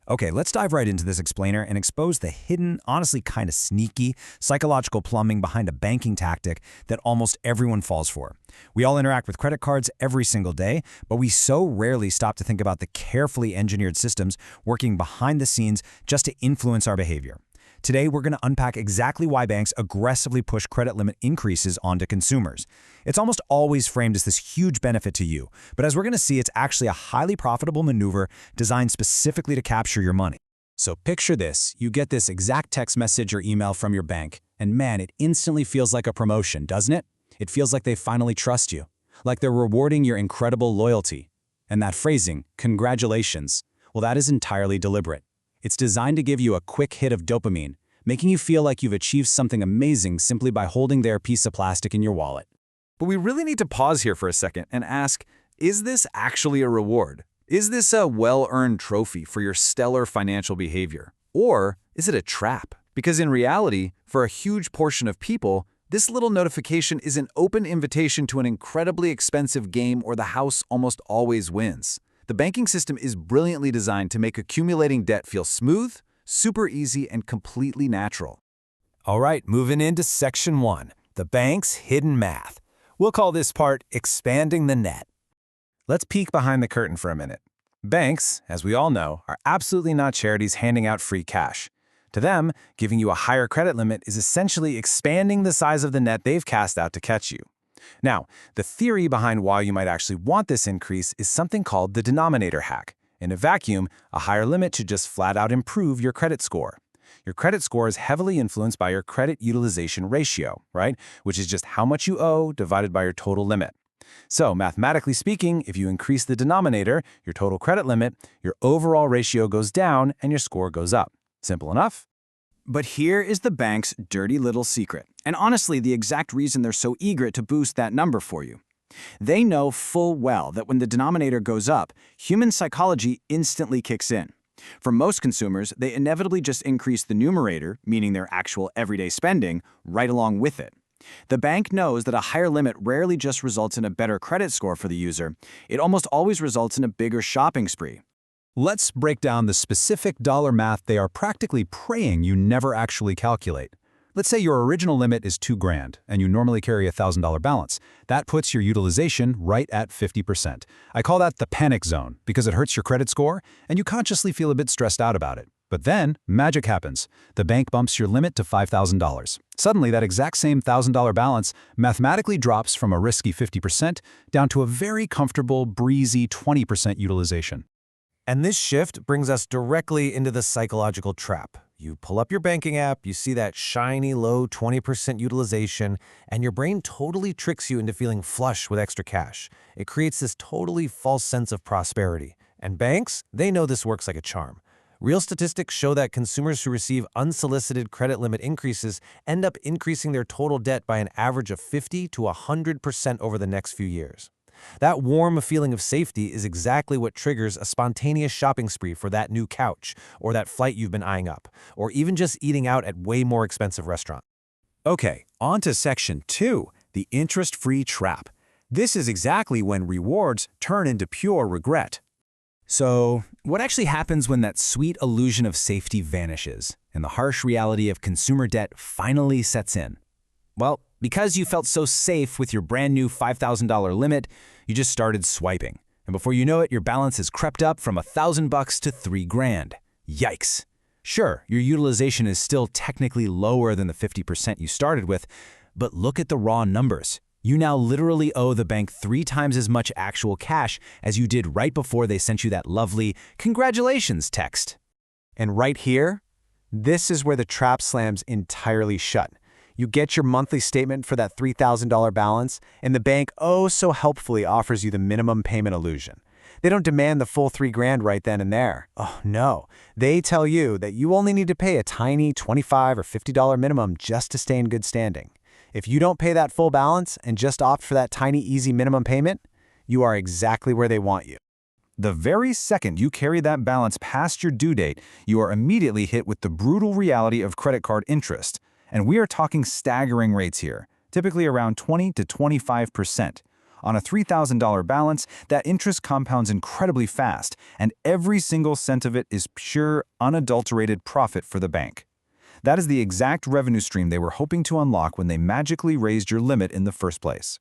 Okay, let's dive right into this explainer and expose the hidden, honestly kind of sneaky, psychological plumbing behind a banking tactic that almost everyone falls for. We all interact with credit cards every single day, but we so rarely stop to think about the carefully engineered systems working behind the scenes just to influence our behavior. Today, we're going to unpack exactly why banks aggressively push credit limit increases onto consumers. It's almost always framed as this huge benefit to you, but as we're going to see, it's actually a highly profitable maneuver designed specifically to capture your money. So picture this, you get this exact text message or email from your bank, and man, it instantly feels like a promotion, doesn't it? It feels like they finally trust you, like they're rewarding your incredible loyalty. And that phrasing, congratulations, well, that is entirely deliberate. It's designed to give you a quick hit of dopamine, making you feel like you've achieved something amazing simply by holding their piece of plastic in your wallet. But we really need to pause here for a second and ask, is this actually a reward? Is this a well-earned trophy for your stellar financial behavior? Or is it a trap? Because in reality, for a huge portion of people, this little notification is an open invitation to an incredibly expensive game where the house almost always wins. The banking system is brilliantly designed to make accumulating debt feel smooth, super easy, and completely natural. All right, moving into Section 1, the bank's hidden math. We'll call this part expanding the net. Let's peek behind the curtain for a minute. Banks, as we all know, are absolutely not charities handing out free cash. To them, giving you a higher credit limit is essentially expanding the size of the net they've cast out to catch you. Now, the theory behind why you might actually want this increase is something called the denominator hack. In a vacuum, a higher limit should just flat out improve your credit score. Your credit score is heavily influenced by your credit utilization ratio, right? Which is just how much you owe divided by your total limit. So, mathematically speaking, if you increase the denominator, your total credit limit, your overall ratio goes down and your score goes up. Simple enough? But here is the bank's dirty little secret, and honestly the exact reason they're so eager to boost that number for you. They know full well that when the denominator goes up, human psychology instantly kicks in. For most consumers, they inevitably just increase the numerator, meaning their actual everyday spending, right along with it. The bank knows that a higher limit rarely just results in a better credit score for the user. It almost always results in a bigger shopping spree. Let's break down the specific dollar math they are practically praying you never actually calculate. Let's say your original limit is $2,000 and you normally carry a $1,000 balance. That puts your utilization right at 50%. I call that the panic zone because it hurts your credit score and you consciously feel a bit stressed out about it. But then, magic happens. The bank bumps your limit to $5,000. Suddenly, that exact same $1,000 balance mathematically drops from a risky 50% down to a very comfortable, breezy 20% utilization. And this shift brings us directly into the psychological trap. You pull up your banking app, you see that shiny low 20% utilization, and your brain totally tricks you into feeling flush with extra cash. It creates this totally false sense of prosperity. And banks, they know this works like a charm. Real statistics show that consumers who receive unsolicited credit limit increases end up increasing their total debt by an average of 50 to 100% over the next few years. That warm feeling of safety is exactly what triggers a spontaneous shopping spree for that new couch, or that flight you've been eyeing up, or even just eating out at way more expensive restaurants. Okay, on to Section 2, the interest-free trap. This is exactly when rewards turn into pure regret. So, what actually happens when that sweet illusion of safety vanishes and the harsh reality of consumer debt finally sets in? Well, because you felt so safe with your brand new $5,000 limit, you just started swiping. And before you know it, your balance has crept up from $1,000 to $3,000. Yikes. Sure, your utilization is still technically lower than the 50% you started with, but look at the raw numbers. You now literally owe the bank 3 times as much actual cash as you did right before they sent you that lovely "congratulations" text. And right here, this is where the trap slams entirely shut. You get your monthly statement for that $3,000 balance, and the bank oh so helpfully offers you the minimum payment illusion. They don't demand the full $3,000 right then and there. Oh no, they tell you that you only need to pay a tiny $25 or $50 minimum just to stay in good standing. If you don't pay that full balance and just opt for that tiny easy minimum payment, you are exactly where they want you. The very second you carry that balance past your due date, you are immediately hit with the brutal reality of credit card interest. And we are talking staggering rates here, typically around 20 to 25%. On a $3,000 balance, that interest compounds incredibly fast, and every single cent of it is pure, unadulterated profit for the bank. That is the exact revenue stream they were hoping to unlock when they magically raised your limit in the first place.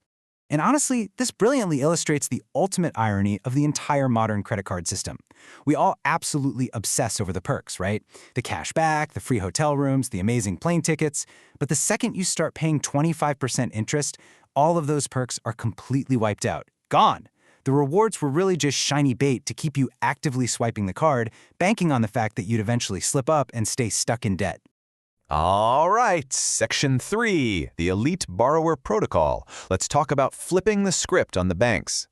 And honestly, this brilliantly illustrates the ultimate irony of the entire modern credit card system. We all absolutely obsess over the perks, right? The cash back, the free hotel rooms, the amazing plane tickets. But the second you start paying 25% interest, all of those perks are completely wiped out. Gone. The rewards were really just shiny bait to keep you actively swiping the card, banking on the fact that you'd eventually slip up and stay stuck in debt. All right, Section 3, the Elite Borrower Protocol. Let's talk about flipping the script on the banks.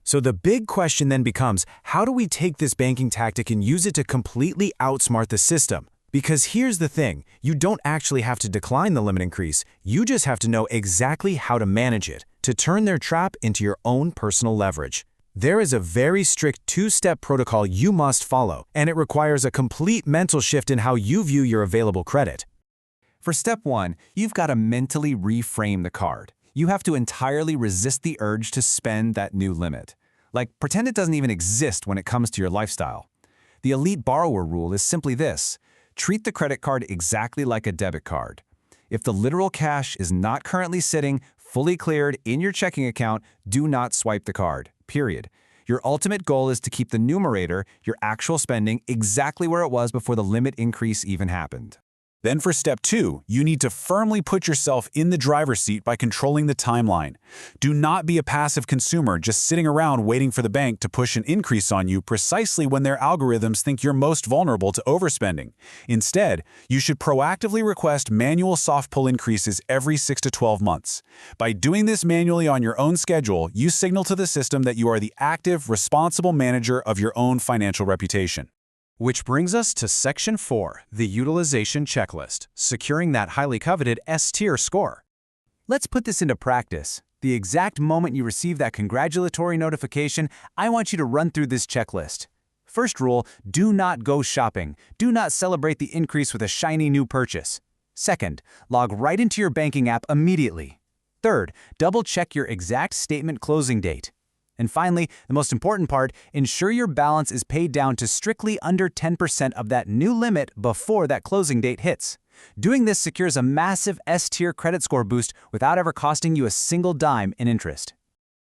So the big question then becomes, how do we take this banking tactic and use it to completely outsmart the system? Because here's the thing, you don't actually have to decline the limit increase, you just have to know exactly how to manage it, to turn their trap into your own personal leverage. There is a very strict two-step protocol you must follow, and it requires a complete mental shift in how you view your available credit. For step 1, you've got to mentally reframe the card. You have to entirely resist the urge to spend that new limit. Like, pretend it doesn't even exist when it comes to your lifestyle. The Elite Borrower rule is simply this: treat the credit card exactly like a debit card. If the literal cash is not currently sitting, fully cleared in your checking account, do not swipe the card. Period. Your ultimate goal is to keep the numerator, your actual spending, exactly where it was before the limit increase even happened. Then for step 2, you need to firmly put yourself in the driver's seat by controlling the timeline. Do not be a passive consumer just sitting around waiting for the bank to push an increase on you precisely when their algorithms think you're most vulnerable to overspending. Instead, you should proactively request manual soft pull increases every 6 to 12 months. By doing this manually on your own schedule, you signal to the system that you are the active, responsible manager of your own financial reputation. Which brings us to Section 4, the utilization checklist, securing that highly coveted S-tier score. Let's put this into practice. The exact moment you receive that congratulatory notification, I want you to run through this checklist. First rule, do not go shopping. Do not celebrate the increase with a shiny new purchase. Second, log right into your banking app immediately. Third, double-check your exact statement closing date. And finally, the most important part, ensure your balance is paid down to strictly under 10% of that new limit before that closing date hits. Doing this secures a massive S-tier credit score boost without ever costing you a single dime in interest.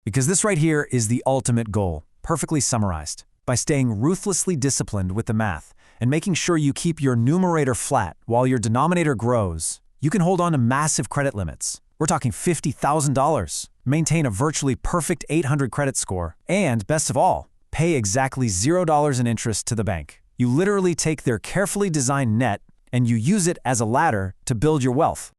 Because this right here is the ultimate goal, perfectly summarized. By staying ruthlessly disciplined with the math and making sure you keep your numerator flat while your denominator grows, you can hold on to massive credit limits. We're talking $50,000, maintain a virtually perfect 800 credit score, and best of all, pay exactly $0 in interest to the bank. You literally take their carefully designed net and you use it as a ladder to build your wealth.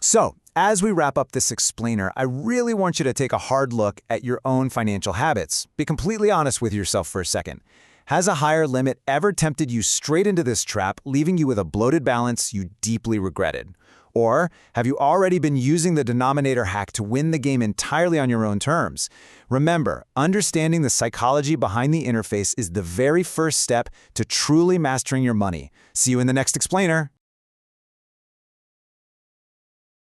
So, as we wrap up this explainer, I really want you to take a hard look at your own financial habits. Be completely honest with yourself for a second. Has a higher limit ever tempted you straight into this trap, leaving you with a bloated balance you deeply regretted? Or have you already been using the denominator hack to win the game entirely on your own terms? Remember, understanding the psychology behind the interface is the very first step to truly mastering your money. See you in the next explainer.